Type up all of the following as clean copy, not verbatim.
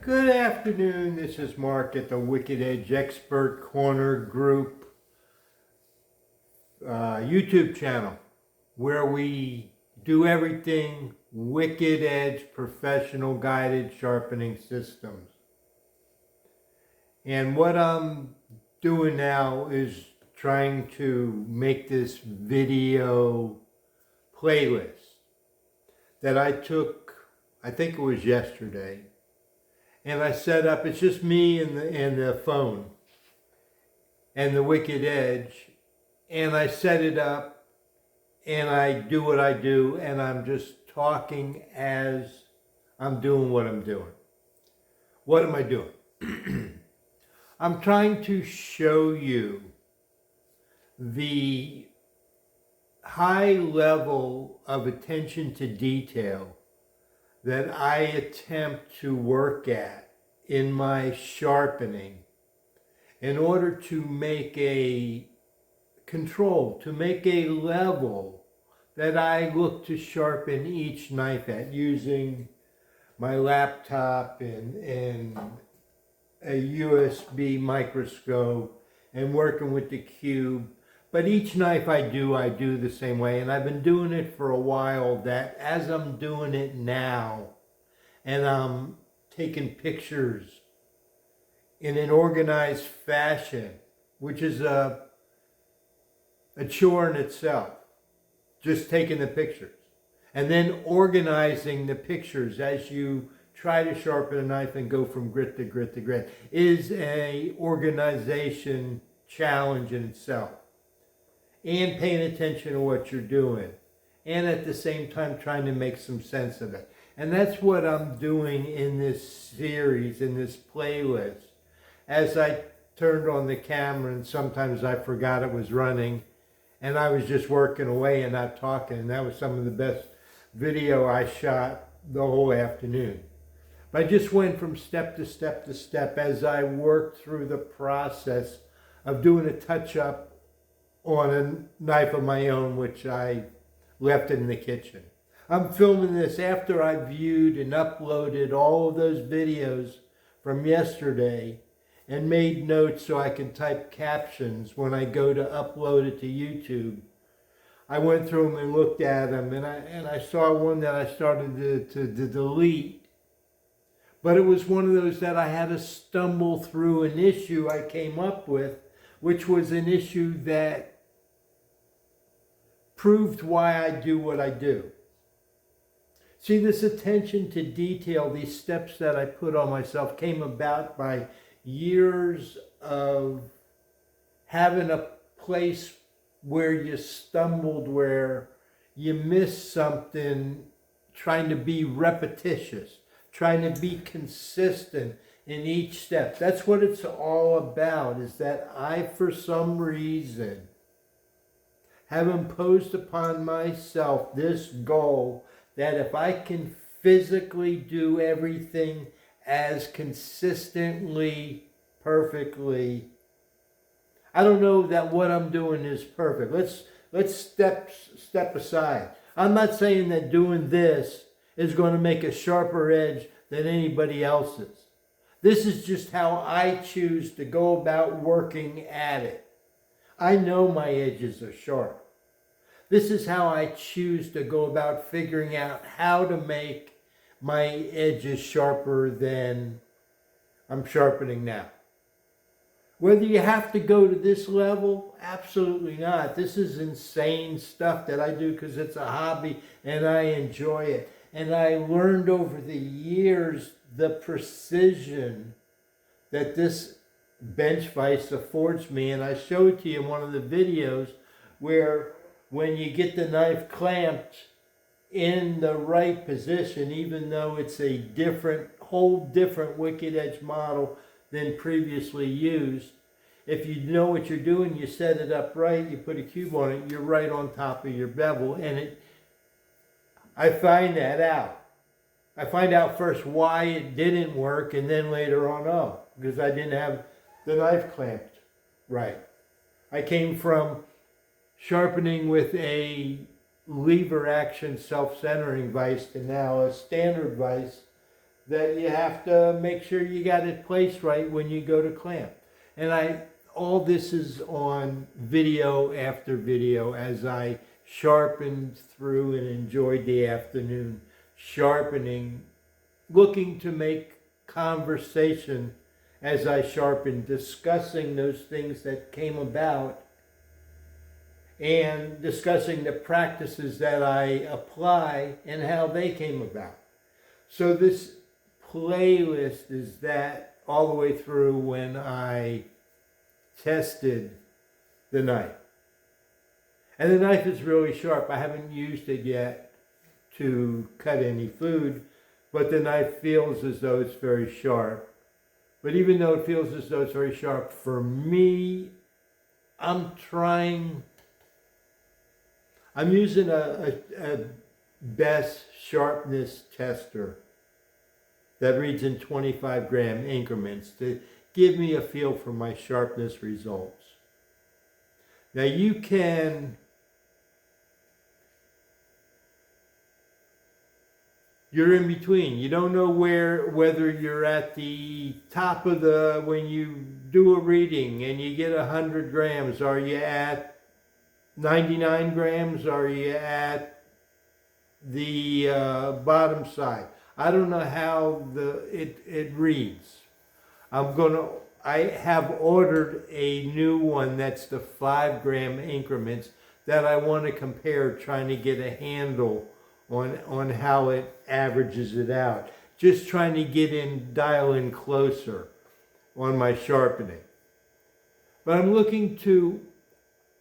Good afternoon, this is Mark at the Wicked Edge Expert Corner Group YouTube channel, where we do everything Wicked Edge Professional Guided Sharpening Systems. And what I'm doing now is trying to make this video playlist that I took, I think it was yesterday, and I set up. It's just me and the phone and the Wicked Edge, and I set it up and I do what I do, and I'm just talking as I'm doing what I'm doing. What am I doing? I'm trying to show you the high level of attention to detail that I attempt to work at in my sharpening in order to make a control, to make a level that I look to sharpen each knife at using my laptop and a USB microscope and working with the cube. But each knife I do the same way, and I've been doing it for a while, that as I'm doing it now, and I'm taking pictures in an organized fashion, which is a chore in itself, just taking the pictures, and then organizing the pictures as you try to sharpen a knife and go from grit to grit to grit, is a organization challenge in itself. And paying attention to what you're doing, and at the same time trying to make some sense of it. And that's what I'm doing in this series, in this playlist. As I turned on the camera, and sometimes I forgot it was running, and I was just working away and not talking, and that was some of the best video I shot the whole afternoon. But I just went from step to step to step as I worked through the process of doing a touch-up on a knife of my own, which I left in the kitchen. I'm filming this after I viewed and uploaded all of those videos from yesterday and made notes so I can type captions when I go to upload it to YouTube. I went through them and looked at them, and I saw one that I started to delete. But it was one of those that I had to stumble through an issue I came up with, which was an issue that proved why I do what I do. See, this attention to detail, these steps that I put on myself, came about by years of having a place where you stumbled, where you missed something, trying to be repetitious, trying to be consistent in each step. That's what it's all about, is that I, for some reason, have imposed upon myself this goal that if I can physically do everything as consistently, perfectly, I don't know that what I'm doing is perfect. Let's step aside. I'm not saying that doing this is going to make a sharper edge than anybody else's. This is just how I choose to go about working at it. I know my edges are sharp. This is how I choose to go about figuring out how to make my edges sharper than I'm sharpening now. Whether you have to go to this level, absolutely not. This is insane stuff that I do because it's a hobby and I enjoy it. And I learned over the years the precision that this bench vise affords me, and I showed to you in one of the videos where when you get the knife clamped in the right position, even though it's a whole different Wicked Edge model than previously used, if you know what you're doing, you set it up right, you put a cube on it, you're right on top of your bevel, and I find that out. I find out first why it didn't work, and then later on, oh, because I didn't have the knife clamped right. I came from sharpening with a lever action self-centering vise to now a standard vise that you have to make sure you got it placed right when you go to clamp. And all this is on video after video as I sharpened through and enjoyed the afternoon sharpening, looking to make conversation as I sharpened, discussing those things that came about and discussing the practices that I apply and how they came about. So this playlist is that all the way through when I tested the knife. And the knife is really sharp. I haven't used it yet to cut any food, but the knife feels as though it's very sharp. But even though it feels as though it's very sharp, for me, I'm using a best sharpness tester that reads in 25 gram increments to give me a feel for my sharpness results. Now you're in between. You don't know whether you're at the top of when you do a reading and you get 100 grams, are you at 99 grams? Are you at the bottom side? I don't know how it reads. I have ordered a new one that's the 5 gram increments that I want to compare, trying to get a handle on how it averages it out. Just trying to dial in closer on my sharpening. But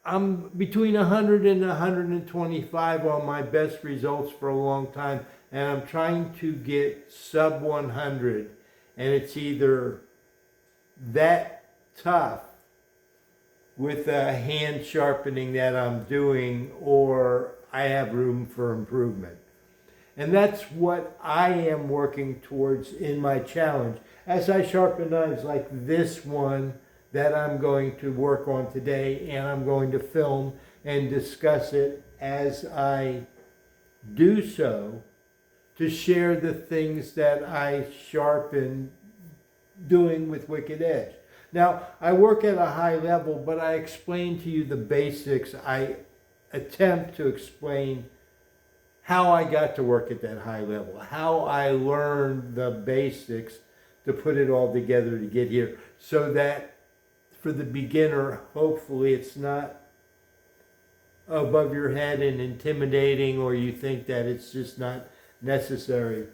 I'm between 100 and 125 on my best results for a long time, and I'm trying to get sub 100, and it's either that tough with the hand sharpening that I'm doing, or I have room for improvement. And that's what I am working towards in my challenge as I sharpen knives like this one that I'm going to work on today, and I'm going to film and discuss it as I do so, to share the things that I sharpen doing with Wicked Edge. Now, I work at a high level, but I explain to you the basics. I attempt to explain how I got to work at that high level, how I learned the basics to put it all together to get here, so that for the beginner, hopefully it's not above your head and intimidating, or you think that it's just not necessary.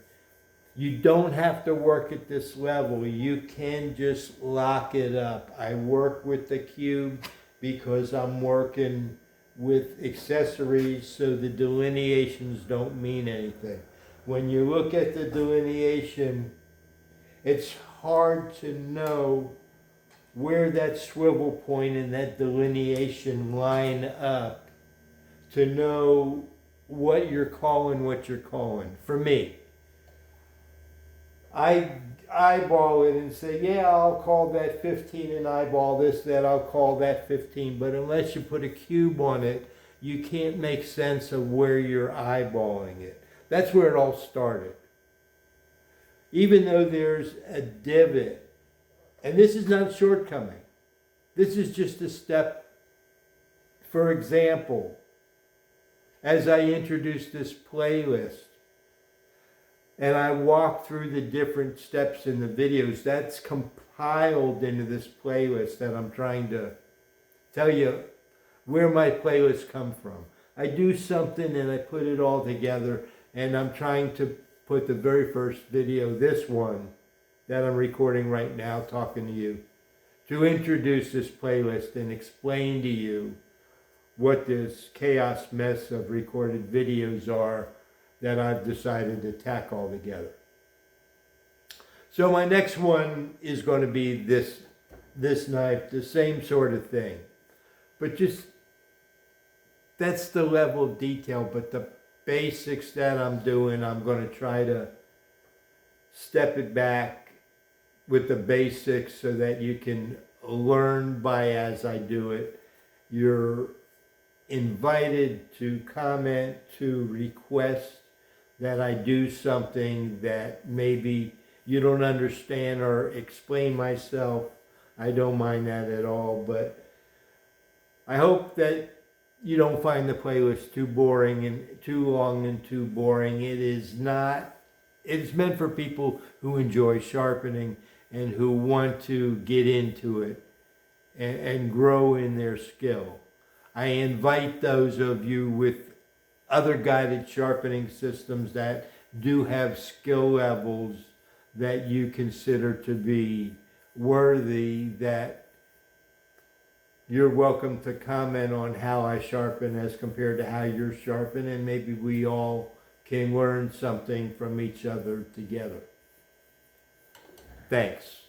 You don't have to work at this level. You can just lock it up. I work with the cube because I'm working with accessories, so the delineations don't mean anything. When you look at the delineation, it's hard to know where that swivel point and that delineation line up to know what you're calling. For me, I eyeball it and say, yeah, I'll call that 15, and eyeball this, that I'll call that 15. But unless you put a cube on it, you can't make sense of where you're eyeballing it. That's where it all started. Even though there's a divot, and this is not a shortcoming. This is just a step. For example, as I introduce this playlist, and I walk through the different steps in the videos, that's compiled into this playlist that I'm trying to tell you where my playlists come from. I do something and I put it all together, and I'm trying to put the very first video, this one that I'm recording right now, talking to you, to introduce this playlist and explain to you what this chaos mess of recorded videos are that I've decided to tack all together. So my next one is going to be this knife, the same sort of thing. But just, that's the level of detail, but the basics that I'm doing, I'm going to try to step it back with the basics so that you can learn by as I do it. You're invited to comment, to request that I do something that maybe you don't understand or explain myself, I don't mind that at all. But I hope that you don't find the playlist too boring and too long and too boring. It is not. It's meant for people who enjoy sharpening and who want to get into it and grow in their skill. I invite those of you with other guided sharpening systems that do have skill levels that you consider to be worthy, that you're welcome to comment on how I sharpen as compared to how you're sharpen, and maybe we all can learn something from each other together. Thanks.